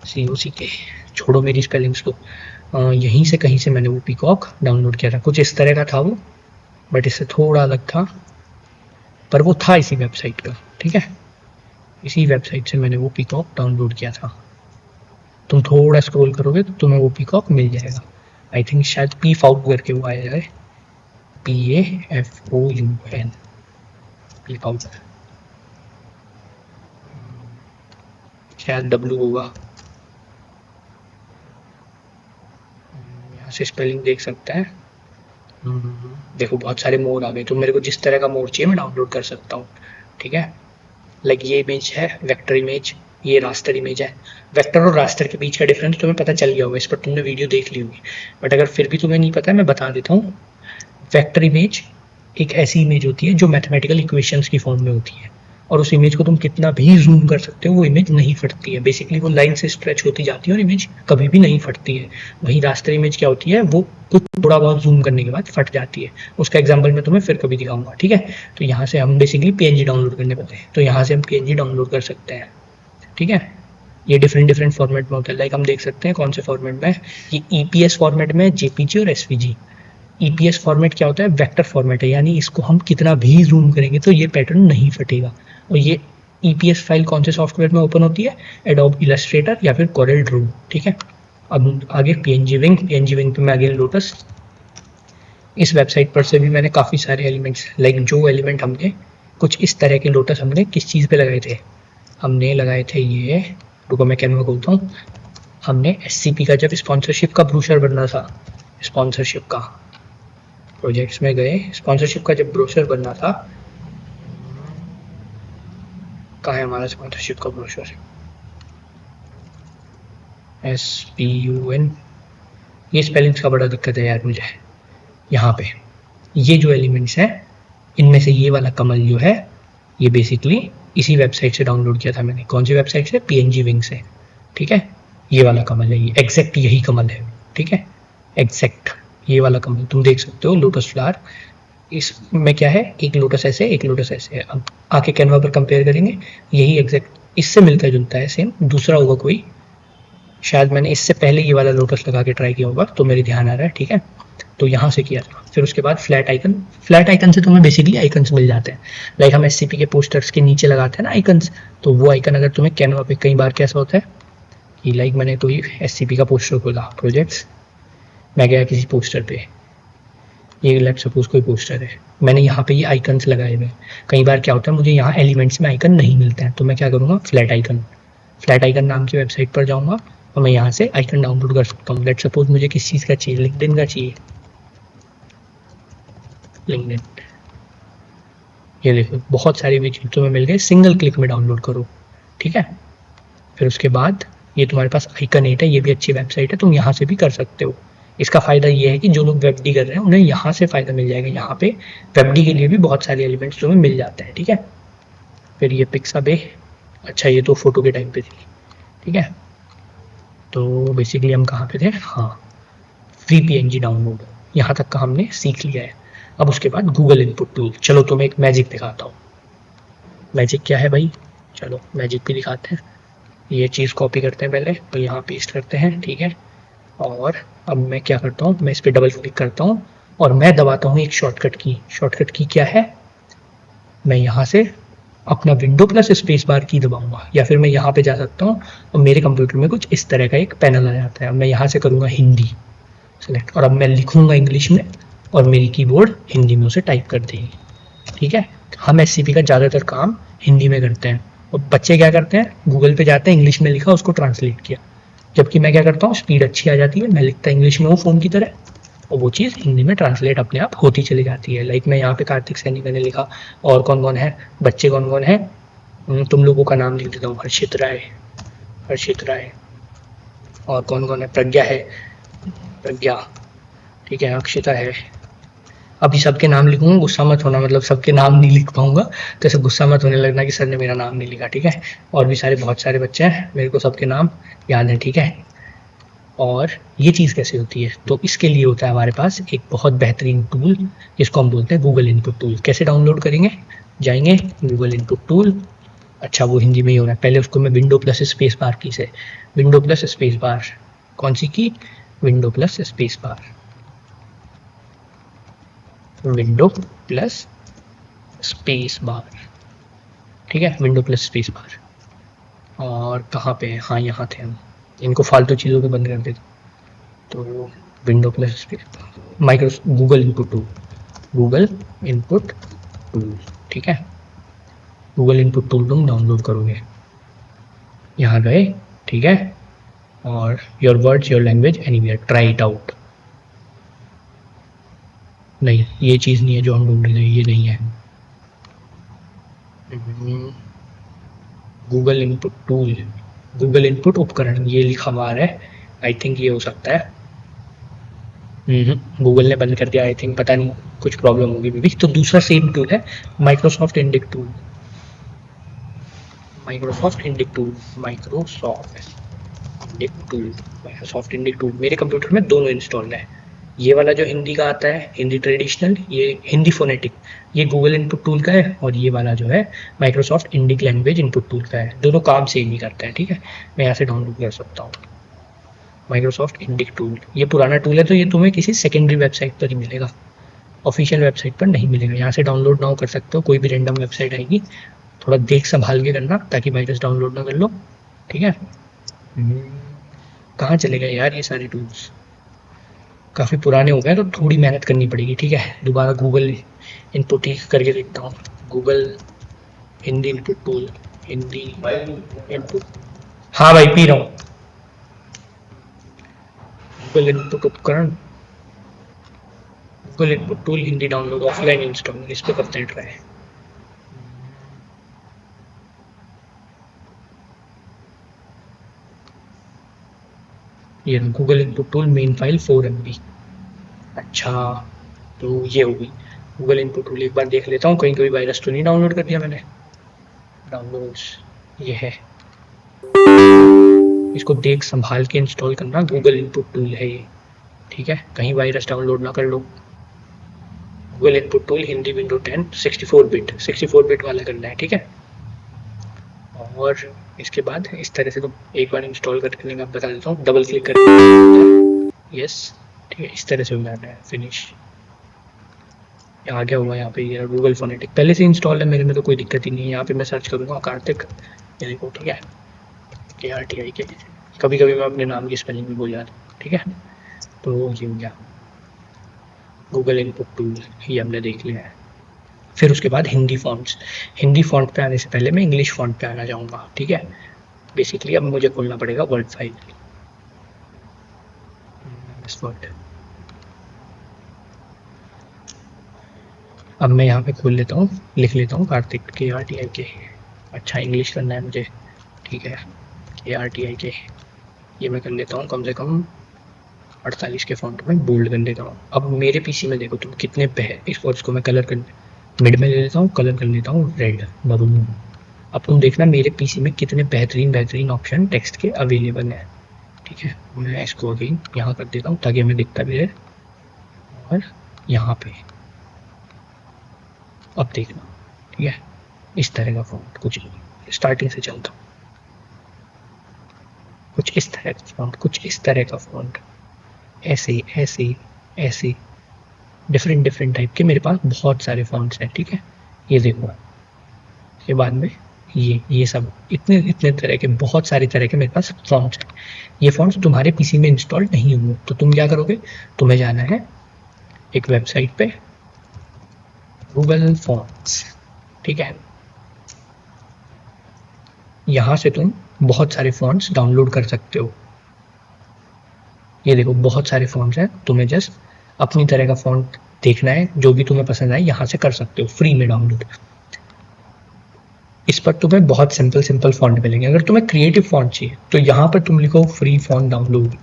PACOCK, छोड़ो मेरी स्पेलिंग्स को। यहीं से कहीं से मैंने वो पीकॉक डाउनलोड किया था, कुछ इस तरह का था वो, बट इससे थोड़ा अलग था, पर वो था इसी वेबसाइट का, ठीक है। इसी वेबसाइट से मैंने वो पीकॉक डाउनलोड किया था। तुम थोड़ा स्क्रॉल करोगे तो तुम्हें वो पीकॉक मिल जाएगा। आई थिंक शायद पी फाउट करके वो आया है, PAFOUN, पी फाउट, शायद डब्लू होगा। यहाँ से स्पेलिंग देख सकते हैं। देखो बहुत सारे मोड आ गए, तो मेरे को जिस तरह का मोड चाहिए मैं डाउनलोड कर सकता हूँ, ठीक है। लाइक ये इमेज है वेक्टर इमेज, ये रास्टर इमेज है। वेक्टर और रास्टर के बीच का डिफरेंस तुम्हें पता चल गया होगा, इस पर तुमने वीडियो देख ली होगी, बट अगर फिर भी तुम्हें नहीं पता है मैं बता देता हूँ। वेक्टर इमेज एक ऐसी इमेज होती है जो मैथमेटिकल इक्वेशंस की फॉर्म में होती है, और उस इमेज को तुम कितना भी जूम कर सकते हो वो इमेज नहीं फटती है। बेसिकली वो लाइन से स्ट्रेच होती जाती है और इमेज कभी भी नहीं फटती है। वहीं रास्टर इमेज क्या होती है, वो कुछ थोड़ा बहुत जूम करने के बाद फट जाती है। उसका एग्जाम्पल मैं तुम्हें फिर कभी दिखाऊंगा, ठीक है। तो यहाँ से हम बेसिकली PNG डाउनलोड करने पड़ते हैं, तो यहाँ से हम PNG डाउनलोड कर सकते हैं, ठीक है। ये डिफरेंट फॉर्मेट में होता है, लाइक हम देख सकते हैं कौन से फॉर्मेट में। ये EPS फॉर्मेट में, JPG और SVG। EPS फॉर्मेट क्या होता है, वेक्टर फॉर्मेट है, यानी इसको हम कितना भी जूम करेंगे तो ये पैटर्न नहीं फटेगा। और ये EPS फाइल कौन से सॉफ्टवेयर में ओपन होती है, एडोब इलस्ट्रेटर या फिर कोरल ड्रो, ठीक है। अब आगे PNG विंग पे मैं आगे लोटस। इस वेबसाइट पर से भी मैंने काफ़ी सारे एलिमेंट्स, लाइक जो एलिमेंट हमने कुछ इस तरह के लोटस हमने किस चीज़ पे लगाए थे, हमने लगाए थे ये, रुको मैं कैनवा खोलता हूँ। हमने SCP का जब स्पॉन्सरशिप का ब्रोशर बनना था, स्पॉन्सरशिप का प्रोजेक्ट्स में गए, स्पॉन्सरशिप का जब ब्रोशर बनना था, कहाँ है हमारा स्पॉन्सरशिप का ब्रोशर, SPUN। ये स्पेलिंग्स का बड़ा दिक्कत है यार मुझे। यहाँ पे ये जो एलिमेंट्स हैं इनमें से ये वाला कमल जो है, ये बेसिकली इसी वेबसाइट से डाउनलोड किया था मैंने। कौन सी वेबसाइट से, PNG विंग से, ठीक है। ये वाला कमल है, ये एग्जैक्ट यही कमल है, ठीक है। एग्जैक्ट ये वाला कमल तुम देख सकते हो, लोटस फ्लावर। इसमें क्या है, एक लोटस ऐसे एक लोटस ऐसे है। अब आके कैनवा पर कंपेयर करेंगे, यही एग्जैक्ट इससे मिलता जुलता है, सेम। दूसरा होगा कोई, शायद मैंने इससे पहले ये वाला लोटस लगा के ट्राई किया होगा तो मेरे ध्यान आ रहा है, ठीक है। तो यहाँ से किया था। फिर उसके बाद फ्लैट आइकन से तुम्हें बेसिकली आइकन्स मिल जाते हैं। लाइक हम SCP के पोस्टर्स के नीचे लगाते हैं ना आइकन्स, तो वो आइकन अगर तुम्हें कैनवा पे कई बार कैसा होता है कि लाइक मैंने कोई SCP का पोस्टर खोला, प्रोजेक्ट्स, मैं गया किसी पोस्टर पे, ये लेट सपोज कोई पोस्टर है, मैंने यहाँ पे ये आइकन्स लगाए हुए हैं। कई बार क्या होता है मुझे यहाँ एलिमेंट्स में आइकन नहीं मिलते हैं, तो मैं क्या करूँगा, फ्लैट आइकन नाम की वेबसाइट पर जाऊँगा और मैं यहाँ से आइकन डाउनलोड कर सकता हूँ। लेट सपोज मुझे किस चीज़ का चाहिए, लिंक्डइन का चाहिए, लिंक्डइन। ये देखो बहुत सारे विजुअल तुम्हें मिल गए, सिंगल क्लिक में डाउनलोड करो, ठीक है। फिर उसके बाद ये तुम्हारे पास Iconate है, ये भी अच्छी वेबसाइट है, तुम यहाँ से भी कर सकते हो। इसका फ़ायदा ये है कि जो लोग वेबडी कर रहे हैं उन्हें यहाँ से फ़ायदा मिल जाएगा। यहाँ पे वेबडी के लिए भी बहुत सारे एलिमेंट्स तुम्हें मिल जाते हैं, ठीक है। फिर ये पिक्साबे, अच्छा ये तो फोटो के टाइम पे थी, ठीक है। तो बेसिकली हम कहाँ पे थे, हाँ, फ्री PNG डाउनलोड, यहाँ तक का हमने सीख लिया है। अब उसके बाद गूगल इनपुट टूल, चलो तुम्हें एक मैजिक दिखाता हूँ। मैजिक क्या है भाई, चलो मैजिक भी दिखाते हैं। ये चीज़ कॉपी करते हैं पहले, तो यहाँ पेस्ट करते हैं, ठीक है। और अब मैं क्या करता हूँ, मैं इस पर डबल क्लिक करता हूँ और मैं दबाता हूँ एक शॉर्टकट की क्या है, मैं यहाँ से अपना विंडो प्लस स्पेस बार की दबाऊंगा, या फिर मैं यहाँ पे जा सकता हूँ और मेरे कंप्यूटर में कुछ इस तरह का एक पैनल आ जाता है। मैं यहाँ से करूँगा हिंदी सेलेक्ट, और अब मैं लिखूँगा इंग्लिश में और मेरी कीबोर्ड हिंदी में उसे टाइप कर देगी, ठीक है। हम SCP का ज़्यादातर काम हिंदी में करते हैं और बच्चे क्या करते हैं, गूगल पे जाते हैं, इंग्लिश में लिखा उसको ट्रांसलेट किया। जबकि मैं क्या करता हूँ, स्पीड अच्छी आ जाती है, मैं लिखता इंग्लिश में हूँ फ़ोन की तरह, और वो चीज़ हिंदी में ट्रांसलेट अपने आप होती चली जाती है। लाइक मैं यहाँ पे कार्तिक सैनी मैंने लिखा, और कौन कौन है, बच्चे कौन कौन है, तुम लोगों का नाम लिख देता हूँ, हर्षित राय, और कौन कौन है, प्रज्ञा, ठीक है, अक्षिता है। अभी सबके नाम लिखूंगा, गुस्सा मत होना, मतलब सबके नाम नहीं लिख पाऊंगा तो ऐसे गुस्सा मत होने लगना कि सर ने मेरा नाम नहीं लिखा, ठीक है। और भी बहुत सारे बच्चे हैं, मेरे को सबके नाम याद है, ठीक है। और ये चीज़ कैसे होती है, तो इसके लिए होता है हमारे पास एक बहुत बेहतरीन टूल जिसको हम बोलते हैं गूगल इनपुट टूल। कैसे डाउनलोड करेंगे, जाएंगे गूगल इनपुट टूल, अच्छा वो हिंदी में ही होना है, पहले उसको मैं विंडो प्लस स्पेस बार की से, विंडो प्लस स्पेस बार कौन सी की, window plus space bar, window plus space bar, ठीक है, विंडो प्लस स्पेस बार। और कहाँ पे है, हाँ यहाँ थे हम, इनको फालतू चीज़ों पे बंद कर देते। तो window plus space bar, Microsoft Google input tool, Google input tool, ठीक है, गूगल इनपुट टूल तुम डाउनलोड करोगे, यहाँ गए, ठीक है, और your words your language anywhere, try it out. नहीं, ये चीज़ नहीं है जो हम ढूंढ रहे थे, ये नहीं है। Google input tool, Google input उपकरण, ये लिखा हुआ है, आई थिंक ये हो सकता है। गूगल ने बंद कर दिया आई थिंक, पता नहीं कुछ प्रॉब्लम होगी भी। तो दूसरा सेम टूल है Microsoft Indic tool, Microsoft Indic tool, Microsoft Indic tool, Microsoft Indic tool मेरे कंप्यूटर में दोनों इंस्टॉल्ड है। ये वाला जो हिंदी का आता है, हिंदी ट्रेडिशनल, ये हिंदी फोनेटिक, ये गूगल इनपुट टूल का है, और ये वाला जो है Microsoft Indic language input tool का है। दोनों काम सेम ही करते हैं, ठीक है, मैं यहाँ से डाउनलोड कर सकता हूँ माइक्रोसॉफ्ट इंडिक टूल। ये पुराना टूल है तो ये तुम्हें किसी सेकेंडरी वेबसाइट पर ही मिलेगा, ऑफिशियल वेबसाइट पर नहीं मिलेगा। यहाँ से डाउनलोड ना कर सकते हो, कोई भी रैंडम वेबसाइट आएगी, थोड़ा देख संभाल के करना ताकि वायरस डाउनलोड ना कर लो, ठीक है। कहाँ चले गए यार ये सारे टूल्स, काफ़ी पुराने हो गए तो थोड़ी मेहनत करनी पड़ेगी, ठीक है। दोबारा गूगल इनपुट ही करके देखता हूँ, Google Hindi input tool, Hindi input, हाँ भाई पी रहा हूँ। गूगल इनपुट उपकरण, Google input tool Hindi download offline install, इस पर करते हैं ट्राई। ये Google input tool main file 4 MB, अच्छा तो ये होगी गूगल इनपुट टूल। एक बार देख लेता हूँ कहीं कोई वायरस तो नहीं डाउनलोड कर दिया मैंने। डाउनलोड्स ये है, इसको देख संभाल के इंस्टॉल करना, गूगल इनपुट टूल है ये, ठीक है, कहीं वायरस डाउनलोड ना कर लो। Google input tool Hindi window 10 64 bit वाला करना है, ठीक है। और इसके बाद इस तरह से तो एक बार इंस्टॉल करने का बता देता हूँ, डबल क्लिक करके, यस ठीक है, इस तरह से हो जाना है, फिनिश। आ गया हुआ यहाँ पे ये गूगल फोनेटिक, पहले से इंस्टॉल है मेरे में तो कोई दिक्कत ही नहीं है। यहाँ पे मैं सर्च करूँगा कार्तिक, ये देखो, ठीक है, KRTI के, कभी कभी मैं अपने नाम की स्पेलिंग भी भूल जाता हूँ, ठीक है। तो ये हो गया गूगल इनपुट टूल, ये हमने देख लिया है। फिर उसके बाद हिंदी फॉन्ट्स, हिंदी फॉन्ट पे आने से पहले मैं इंग्लिश फॉन्ट पे आना चाहूँगा, ठीक है। बेसिकली अब मुझे खोलना पड़ेगा वर्ड फाइल, वर्ड, अब मैं यहाँ पे खोल लेता हूँ, लिख लेता हूँ कार्तिक KRTI के, अच्छा इंग्लिश करना है मुझे, ठीक है, KRTI के, ये मैं कर लेता हूँ कम से कम 48 के फॉन्ट में बोल्ड कर लेता हूँ। अब मेरे पीसी में देखो तुम कितने इसको मैं कलर कर मिड में ले लेता हूँ, कलर कर लेता हूँ रेड मरून। अब तुम देखना मेरे पीसी में कितने बेहतरीन ऑप्शन टेक्स्ट के अवेलेबल हैं, ठीक है। मैं इसको अगेन यहाँ कर देता हूँ ताकि हमें दिखता भी रहे, और यहाँ पे अब देखना, ठीक है, इस तरह का फॉन्ट, कुछ स्टार्टिंग से चलता हूँ, कुछ इस तरह का फॉन्ट, कुछ इस तरह का फॉन्ट, ऐसे ऐसे ऐसे डिफरेंट टाइप के मेरे पास बहुत सारे फॉन्ट्स हैं, ठीक है। ये देखो, के बाद में ये सब इतने तरह के, बहुत सारे तरह के मेरे पास फॉन्ट्स हैं। ये फॉन्ट्स तुम्हारे पीसी में इंस्टॉल नहीं होंगे, तो तुम क्या करोगे, तुम्हें जाना है एक वेबसाइट पे, गूगल फॉन्ट्स, ठीक है, यहाँ से तुम बहुत सारे फॉन्ट्स डाउनलोड कर सकते हो। ये देखो बहुत सारे फॉन्ट्स हैं, तुम्हें जस्ट अपनी तरह का फॉन्ट देखना है, जो भी तुम्हें पसंद आए यहाँ से कर सकते हो फ्री में डाउनलोड। इस पर तुम्हें बहुत सिंपल फॉन्ट मिलेंगे। अगर तुम्हें क्रिएटिव फॉन्ट चाहिए तो यहाँ पर तुम लिखो फ्री फॉन्ट डाउनलोड,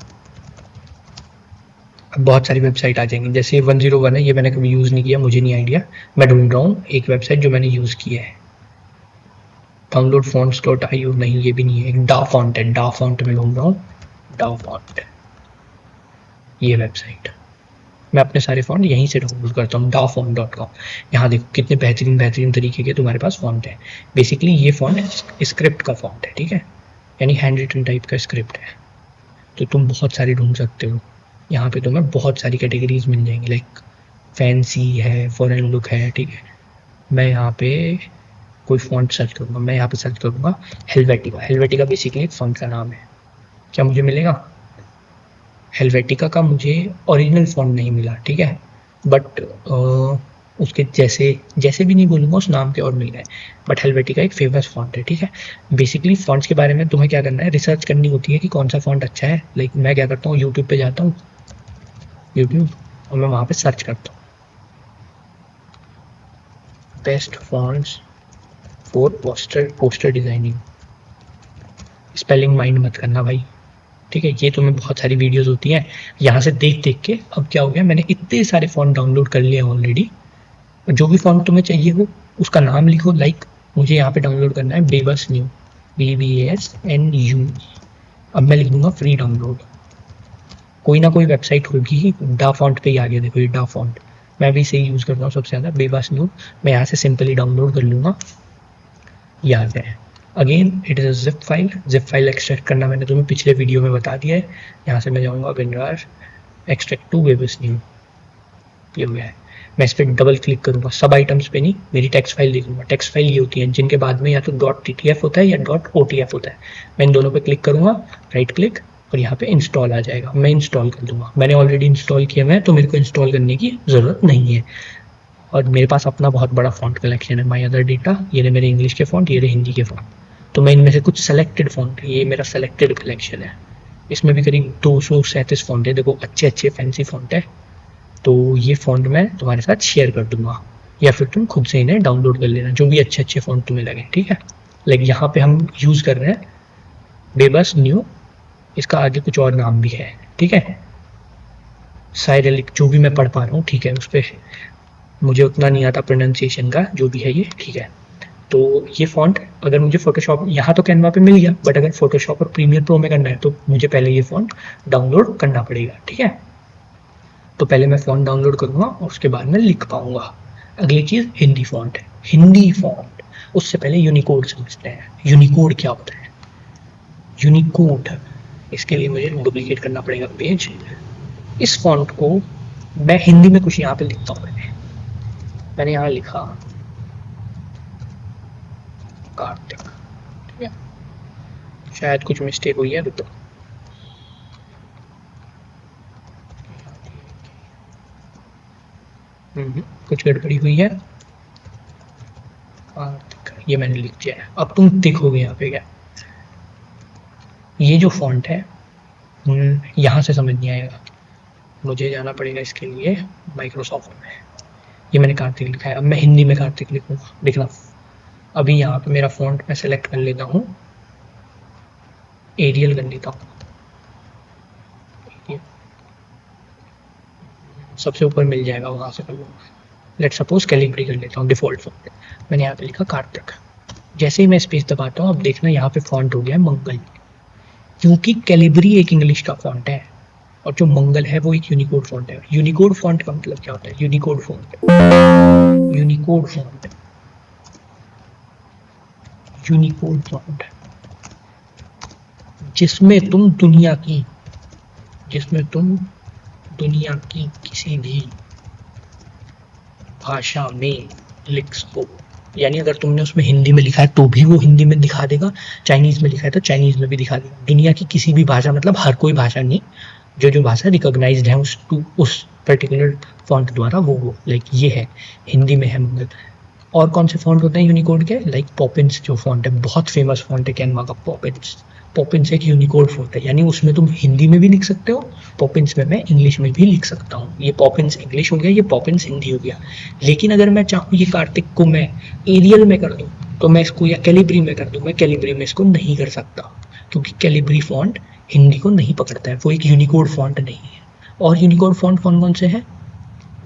बहुत सारी वेबसाइट आ जाएंगी। जैसे 101 है, ये मैंने कभी यूज़ नहीं किया, मुझे नहीं आइडिया, मैं ढूंढ रहा हूँ एक वेबसाइट जो मैंने यूज़ किया है। डाउनलोड fonts.io, नहीं ये भी नहीं है, एक डा फॉन्ट है, डा फॉन्ट में ढूंढ रहा हूँ, डा फॉन्ट, ये वेबसाइट, मैं अपने सारे फॉन्ट यहीं से डाउनलोड करता हूँ, dafont.com। यहाँ देखो कितने बेहतरीन तरीके के तुम्हारे पास फॉन्ट है। बेसिकली ये फॉन्ट स्क्रिप्ट का फॉन्ट है, ठीक है, यानी हैंड रिटन टाइप का स्क्रिप्ट है, तो तुम बहुत सारे ढूंढ सकते हो। यहाँ पे तुम्हें बहुत सारी कैटेगरीज मिल जाएंगी, लाइक फैंसी है, फॉरेन लुक है, ठीक है। मैं यहाँ पे कोई फॉन्ट सर्च करूँगा, मैं यहाँ पे सर्च करूँगा हेलवेटिका। हेलवेटिका बेसिकली एक फॉन्ट का नाम है। क्या मुझे मिलेगा? हेलवेटिका का मुझे ओरिजिनल फॉन्ट नहीं मिला, ठीक है, बट उसके जैसे जैसे भी नहीं बोलूँगा, उस नाम के और मिल गए। बट हेलवेटिका एक फेमस फॉन्ट है, ठीक है। बेसिकली फॉन्ट्स के बारे में तुम्हें क्या करना है, रिसर्च करनी होती है कि कौन सा फॉन्ट अच्छा है। लाइक मैं क्या करता हूँ, यूट्यूब पे जाता हूँ, यूट्यूब, और मैं वहाँ पे सर्च करता हूँ best fonts for poster designing. Spelling mind मत करना भाई, ठीक है। ये तुम्हें बहुत सारी वीडियोस होती हैं, यहाँ से देख देख के अब क्या हो गया, मैंने इतने सारे फॉन्ट डाउनलोड कर लिए ऑलरेडी। जो भी फॉन्ट तुम्हें चाहिए हो उसका नाम लिखो। लाइक मुझे यहाँ पे डाउनलोड करना है बेबस न्यू, BBASNU। अब मैं लिख दूंगा फ्री डाउनलोड। कोई ना कोई वेबसाइट होगी ही, डा फॉन्ट पे ही आ गया, देखो ये डा फॉन्ट, मैं भी इसे यूज़ करता हूँ सबसे ज़्यादा, बेबस न्यू। मैं यहाँ से सिंपली डाउनलोड कर लूँगा, ये आ गया है। Again it is a zip file. Zip file extract करना मैंने तुम्हें पिछले वीडियो में बता दिया है। यहाँ से मैं जाऊँगा विनरार एक्सट्रैक्ट टू बेबस न्यू, ये हो गया है। मैं इस पर डबल क्लिक करूँगा, सब आइटम्स पे नहीं, मेरी टेक्स्ट फाइल देखूंगा। टेक्स्ट फाइल ये होती है जिनके बाद में या तो .ttf होता है या .otf होता है। मैं इन दोनों पे क्लिक करूँगा, राइट क्लिक, और यहाँ पे इंस्टॉल आ जाएगा, मैं इंस्टॉल कर दूंगा। मैंने ऑलरेडी इंस्टॉल किया हुआ है तो मेरे को इंस्टॉल करने की ज़रूरत नहीं है। और मेरे पास अपना बहुत बड़ा फॉन्ट कलेक्शन है, माई अदर डेटा, ये रहे मेरे इंग्लिश के फॉन्ट, ये रहे हिंदी के फॉन्ट। तो मैं इनमें से कुछ सेलेक्टेड फॉन्ट, ये मेरा सेलेक्टेड कलेक्शन है, इसमें भी करीब 237 फॉन्ट है, देखो अच्छे अच्छे फैंसी फॉन्ट है। तो ये फॉन्ट मैं तुम्हारे साथ शेयर कर दूंगा, या फिर तुम खुद से इन्हें डाउनलोड कर लेना, जो भी अच्छे अच्छे फॉन्ट तुम्हें लगे, ठीक है। लाइक यहाँ पे हम यूज़ कर रहे हैं बेबस न्यू, इसका आगे कुछ और नाम भी है, ठीक है। साइरेलिक, जो भी मैं पढ़ पा रहा हूँ, ठीक है, उस पर मुझे उतना नहीं आता प्रोनाउंसिएशन का, जो भी है ये, ठीक है। तो ये फॉन्ट अगर मुझे फोटोशॉप, यहाँ तो कैनवा पे मिल गया, बट अगर फोटोशॉप और प्रीमियर प्रो में करना है तो मुझे पहले ये फॉन्ट डाउनलोड करना पड़ेगा, ठीक है। तो पहले मैं फॉन्ट डाउनलोड करूँगा और उसके बाद मैं लिख पाऊँगा। अगली चीज़ हिंदी फॉन्ट है। हिंदी फॉन्ट, उससे पहले यूनिकोड समझते हैं। यूनिकोड क्या होता है? यूनिकोड, इसके लिए मुझे डुप्लीकेट करना पड़ेगा पेज। इस फॉन्ट को मैं हिंदी में कुछ यहाँ पे लिखता हूँ। मैंने यहाँ लिखा कार्तिक, ठीक है। शायद कुछ मिस्टेक हुई है, रुको, कुछ गड़बड़ी हुई है। ये मैंने लिख दिया है। अब तुम देखोगे यहाँ पे क्या, ये जो फॉन्ट है यहाँ से समझ नहीं आएगा, मुझे जाना पड़ेगा इसके लिए माइक्रोसॉफ्ट में। ये मैंने कार्तिक लिखा है, अब मैं हिंदी में कार्तिक लिखूँगा, देखना। अभी यहाँ पे मेरा फॉन्ट मैं सेलेक्ट कर लेता हूँ, एरियल कर लेता हूँ, सबसे ऊपर मिल जाएगा, वहाँ से कर लूँगा। लेट सपोज कैलिब्री कर लेता हूँ डिफॉल्ट फॉन्ट, मैंने यहाँ पे लिखा कार्तिक। जैसे ही मैं स्पेस दबाता हूँ, अब देखना यहाँ पे फॉन्ट हो गया है मंगल, क्योंकि कैलिब्री एक इंग्लिश का फॉन्ट है और जो मंगल है वो एक यूनिकोड फॉन्ट है। यूनिकोड फॉन्ट का मतलब क्या होता है? Unicode font, Unicode font, Unicode font जिसमें तुम दुनिया की किसी भी भाषा में लिख सको। यानी अगर तुमने उसमें हिंदी में लिखा है तो भी वो हिंदी में दिखा देगा, चाइनीज़ में लिखा है तो चाइनीज़ में भी दिखा देगा। दुनिया की किसी भी भाषा, मतलब हर कोई भाषा नहीं, जो भाषा रिकॉग्नाइज्ड है उस पर्टिकुलर फॉन्ट द्वारा, वो लाइक ये है, हिंदी में है मंगल। और कौन से फॉन्ट होते हैं यूनिकोड के? लाइक पॉपिंस जो फॉन्ट है, बहुत फेमस फॉन्ट है कैनवा का, पॉपिंस। पॉपिंस एक यूनिकोड फॉन्ट है, यानी उसमें तुम हिंदी में भी लिख सकते हो, पॉपिंस में मैं इंग्लिश में भी लिख सकता हूँ। ये पॉपिंस इंग्लिश हो गया, ये पॉपिंस हिंदी हो गया। लेकिन अगर मैं चाहूँ ये कार्तिक को मैं एरियल में कर दूँ तो मैं इसको, या कैलिब्री में कर दूँ, मैं कैलिब्री में इसको नहीं कर सकता, क्योंकि कैलिब्री फॉन्ट हिंदी को नहीं पकड़ता है, वो एक यूनिकोड फॉन्ट नहीं है। और यूनिकोड फॉन्ट कौन कौन से हैं?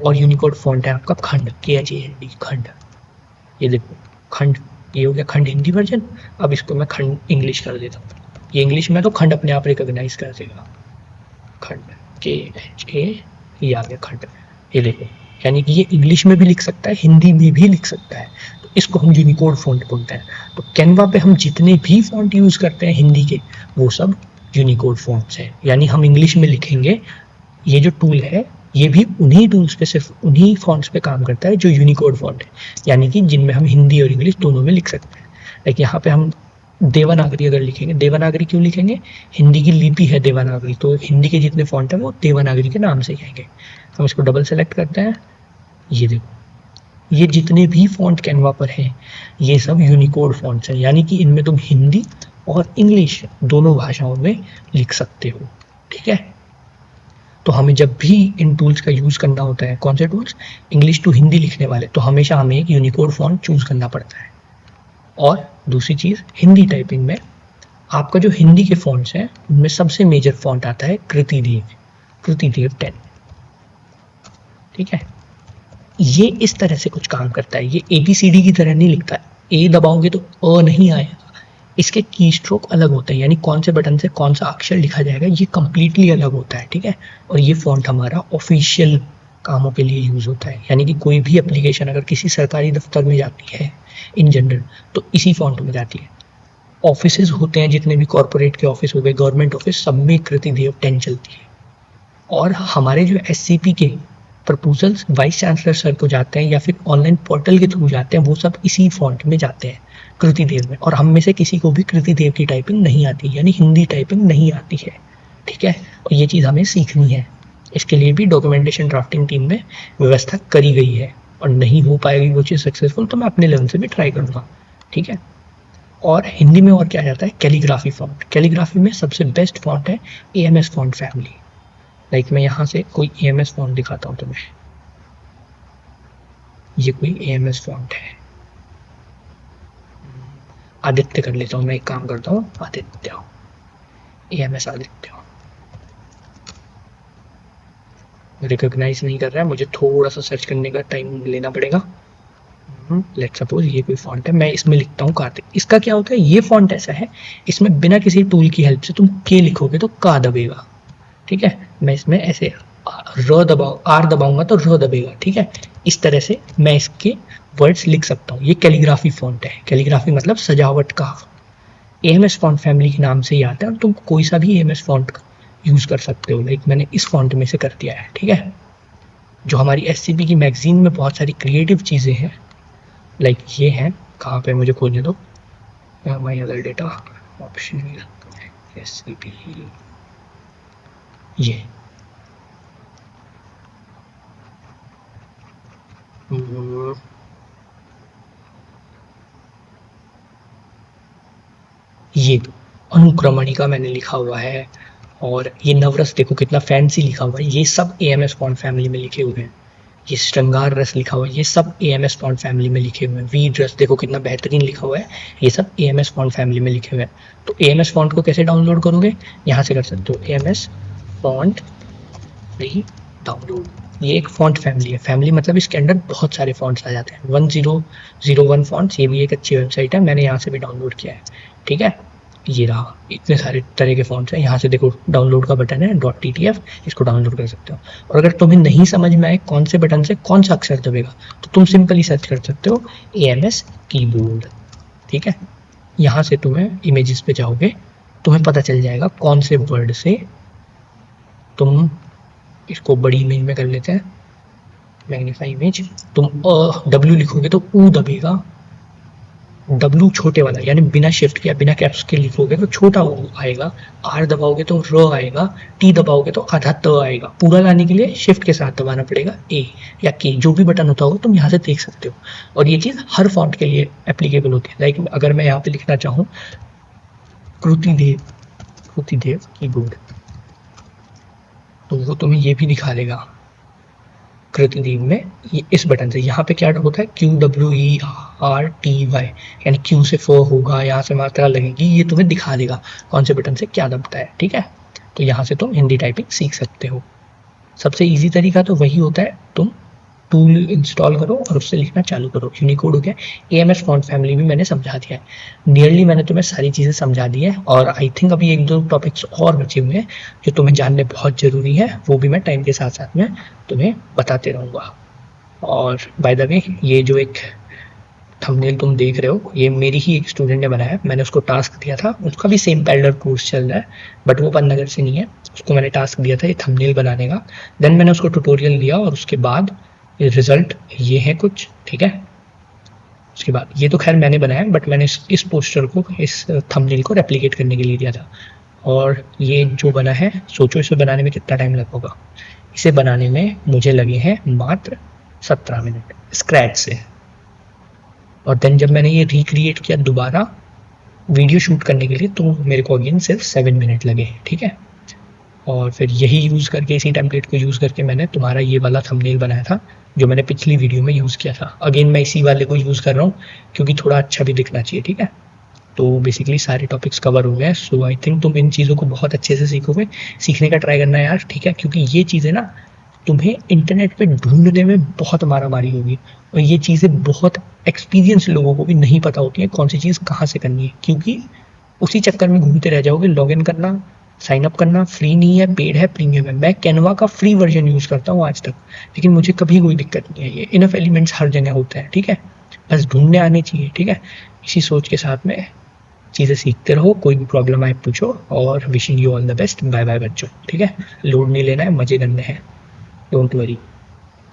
और यूनिकोड फॉन्ट है आपका खंड, KHAND, खंड। ये देखो खंड, ये हो गया खंड हिंदी वर्जन। अब इसको मैं खंड इंग्लिश कर देता हूँ, ये इंग्लिश में तो खंड अपने आप रिकॉग्नाइज कर देगा, खंड, KHA, ये आ गया खंड। ये देखो, यानी कि ये इंग्लिश में भी लिख सकता है, हिंदी में भी लिख सकता है, तो इसको हम यूनिकोड फॉन्ट बोलते हैं। तो कैनवा पे हम जितने भी फॉन्ट यूज़ करते हैं हिंदी के, वो सब यूनिकोड फॉन्ट्स हैं। यानी हम इंग्लिश में लिखेंगे ये जो टूल है ये भी उन्हीं टूल्स पे, सिर्फ उन्हीं फॉन्ट्स पे काम करता है जो यूनिकोड फॉन्ट है, यानी कि जिनमें हम हिंदी और इंग्लिश दोनों में लिख सकते हैं। लाइक यहाँ पे हम देवनागरी अगर लिखेंगे, देवनागरी क्यों लिखेंगे, हिंदी की लिपि है देवनागरी, तो हिंदी के जितने फॉन्ट है वो देवनागरी के नाम से ही आएंगे। हम इसको डबल सेलेक्ट करते हैं, ये देखो ये जितने भी फॉन्ट कैनवा पर हैं ये सब यूनिकोड फॉन्ट्स हैं, यानी कि इनमें तुम हिंदी और इंग्लिश दोनों भाषाओं में लिख सकते हो। ठीक है, तो हमें जब भी इन टूल्स का यूज़ करना होता है, कौन से टूल्स, इंग्लिश टू हिंदी लिखने वाले, तो हमेशा हमें एक यूनिकोड फॉन्ट चूज़ करना पड़ता है। और दूसरी चीज़, हिंदी टाइपिंग में आपका जो हिंदी के फॉन्ट्स हैं उनमें सबसे मेजर फॉन्ट आता है कृतिदेव, कृतिदेव 10। ठीक है, ये इस तरह से कुछ काम करता है, ये ABCD की तरह नहीं लिखता है, ए दबाओगे तो अ नहीं आएगा, इसके की स्ट्रोक अलग होते हैं, यानी कौन से बटन से कौन सा अक्षर लिखा जाएगा ये कंप्लीटली अलग होता है। ठीक है, और ये फॉन्ट हमारा ऑफिशियल कामों के लिए यूज़ होता है, यानी कि कोई भी एप्लीकेशन अगर किसी सरकारी दफ्तर में जाती है इन जनरल तो इसी फॉन्ट में जाती है। ऑफिसेज होते हैं जितने भी कॉरपोरेट के ऑफिस हो गए, गवर्नमेंट ऑफिस, सब में कृतिदेव 10 चलती है। और हमारे जो SCP के प्रपोजल्स वाइस चांसलर सर को जाते हैं या फिर ऑनलाइन पोर्टल के थ्रू जाते हैं, वो सब इसी फॉन्ट में जाते हैं, कृतिदेव में। और हम में से किसी को भी कृतिदेव की टाइपिंग नहीं आती, यानी हिंदी टाइपिंग नहीं आती है। ठीक है, और ये चीज़ हमें सीखनी है, इसके लिए भी डॉक्यूमेंटेशन ड्राफ्टिंग टीम में व्यवस्था करी गई है, और नहीं हो पाएगी वो चीज़ सक्सेसफुल तो मैं अपने लेवल से भी ट्राई करूँगा। ठीक है, और हिंदी में और क्या जाता है, कैलीग्राफी फॉन्ट। कैलीग्राफी में सबसे बेस्ट फॉन्ट है AMS फॉन्ट फैमिली। लाइक मैं यहाँ से कोई AMS फॉन्ट दिखाता हूँ तुम्हें, ये कोई AMS फॉन्ट है, आदित्य कर लेता हूँ मैं, एक काम करता हूँ, आदित्य, AMS आदित्य रिकॉग्नाइज नहीं कर रहा है, मुझे थोड़ा सा सर्च करने का टाइम लेना पड़ेगा। लेट्स सपोज ये कोई फॉन्ट है, मैं इसमें लिखता हूँ कार्तिक। इसका क्या होता है, ये फॉन्ट ऐसा है इसमें बिना किसी टूल की हेल्प से तुम के लिखोगे तो का दबेगा। ठीक है, मैं इसमें ऐसे र दबाऊ, आर दबाऊंगा तो र दबेगा। ठीक है, इस तरह से मैं इसके वर्ड्स लिख सकता हूँ। ये कैलीग्राफी फॉन्ट है, कैलीग्राफी मतलब सजावट का। AMS फॉन्ट फैमिली के नाम से ही आता है, और तुम कोई सा भी AMS फॉन्ट यूज़ कर सकते हो। लाइक मैंने इस फॉन्ट में से कर दिया है। ठीक है, जो हमारी SCP की मैगजीन में बहुत सारी क्रिएटिव चीज़ें हैं, लाइक ये हैं, कहाँ पे मुझे खोजने दो, my other data option SCP, ये ये अनुक्रमणिका मैंने लिखा हुआ है, और ये नवरस देखो कितना फैंसी लिखा हुआ है, ये सब AMS फॉन्ट फैमिली में लिखे हुए हैं। ये श्रृंगार रस लिखा हुआ है, ये सब AMS फॉन्ट फैमिली में लिखे हुए हैं। वीर रस देखो कितना बेहतरीन लिखा हुआ है, ये सब AMS फॉन्ट फैमिली में लिखे हुए हैं। तो AMS फॉन्ट को कैसे डाउनलोड करोगे, यहाँ से कर सकते हो, AMS फॉन्ट नहीं डाउनलोड। ये एक फॉन्ट फैमिली है, फैमिली मतलब इसके अंदर बहुत सारे फॉन्ट्स आ जाते हैं। 1001 फॉन्ट्स, ये भी एक अच्छी वेबसाइट है, मैंने यहाँ से भी डाउनलोड किया है। ठीक है, ये रहा, इतने सारे तरह के फॉन्ट्स हैं। यहाँ से देखो डाउनलोड का बटन है .ttf, इसको डाउनलोड कर सकते हो। और अगर तुम्हें नहीं समझ में आए कौन से बटन से कौन सा अक्षर दबेगा, तो तुम सिंपली सर्च कर सकते हो AMS कीबोर्ड। ठीक है, यहाँ से तुम्हें इमेजेस पे जाओगे, तुम्हें पता चल जाएगा कौन से वर्ड से तुम, इसको बड़ी इमेज में कर लेते हैं, मैग्नीफाई इमेज, तुम W लिखोगे तो U दबेगा, W छोटे वाला, यानी बिना शिफ्ट किया बिना कैप्स के लिखोगे तो छोटा U आएगा, R दबाओगे तो र आएगा, T दबाओगे तो आधा त आएगा। पूरा लाने के लिए शिफ्ट के साथ दबाना पड़ेगा, A या K, जो भी बटन होता होगा तुम यहाँ से देख सकते हो। और ये चीज़ हर फॉन्ट के लिए एप्लीकेबल होती है। लाइक अगर मैं यहाँ पे लिखना चाहूँ कृतिदेव, कृतिदेव कीबोर्ड, तो वो तुम्हें ये भी दिखा देगा कृतिदेव में, ये इस बटन से। यहाँ पे क्या होता है, QWERTY, यानी Q से फ होगा, यहाँ से मात्रा लगेगी, ये तुम्हें दिखा देगा कौन से बटन से क्या दबता है। ठीक है, तो यहाँ से तुम हिंदी टाइपिंग सीख सकते हो। सबसे इजी तरीका तो वही होता है, तुम टूल इंस्टॉल करो और उससे लिखना चालू करो। यूनिकोड हो गया, AMS फॉन्ट फैमिली भी मैंने समझा दिया है। नियरली मैंने तुम्हें सारी चीज़ें समझा दी है, और आई थिंक अभी एक दो टॉपिक्स और बचे हुए हैं जो तुम्हें जानने बहुत ज़रूरी है, वो भी मैं टाइम के साथ साथ में तुम्हें बताते रहूँगा। और बाय द वे, ये जो एक थंबनेल तुम देख रहे हो, ये मेरी ही एक स्टूडेंट ने बनाया है, मैंने उसको टास्क दिया था, उसका भी सेम पैरेलल कोर्स चल रहा है बट वो पन्नागर से नहीं है, उसको मैंने टास्क दिया था ये थंबनेल बनाने का। देन मैंने उसको ट्यूटोरियल दिया और उसके बाद रिजल्ट ये है कुछ, ठीक है। उसके बाद ये तो खैर मैंने बनाया बट मैंने इस पोस्टर को, इस थंबनेल को रेप्लिकेट करने के लिए दिया था। और ये जो बना है, सोचो इसे बनाने में कितना टाइम लगेगा। इसे बनाने में मुझे लगे हैं मात्र 17 मिनट स्क्रैच से। और देन जब मैंने ये रिक्रिएट किया दोबारा वीडियो शूट करने के लिए तो मेरे को अगेन सिर्फ 7 मिनट लगे, ठीक है। और फिर यही यूज़ करके, इसी टेम्पलेट को यूज़ करके मैंने तुम्हारा ये वाला थंबनेल बनाया था जो मैंने पिछली वीडियो में यूज़ किया था। अगेन मैं इसी वाले को यूज़ कर रहा हूँ क्योंकि थोड़ा अच्छा भी दिखना चाहिए, ठीक है। तो बेसिकली सारे टॉपिक्स कवर हो गए। सो आई थिंक तुम इन चीज़ों को बहुत अच्छे से सीखोगे, सीखने का ट्राई करना है यार, ठीक है। क्योंकि ये चीज़ें ना तुम्हें इंटरनेट पे ढूंढने में बहुत मारामारी होगी और ये चीज़ें बहुत एक्सपीरियंस लोगों को भी नहीं पता होती है कौन सी चीज़ कहाँ से करनी है, क्योंकि उसी चक्कर में घूमते रह जाओगे। लॉगिन करना, साइन अप करना, फ्री नहीं है, पेड है, प्रीमियम है। मैं कैनवा का फ्री वर्जन यूज़ करता हूँ आज तक, लेकिन मुझे कभी कोई दिक्कत नहीं है। ये इनफ एलिमेंट्स हर जगह होते हैं, ठीक है। बस ढूंढने आने चाहिए, ठीक है। इसी सोच के साथ में चीज़ें सीखते रहो, कोई भी प्रॉब्लम आए पूछो। और wishing you all the best. Bye bye बच्चों, ठीक है। लोड नहीं लेना है, मज़े करने हैं, डोंट वरी।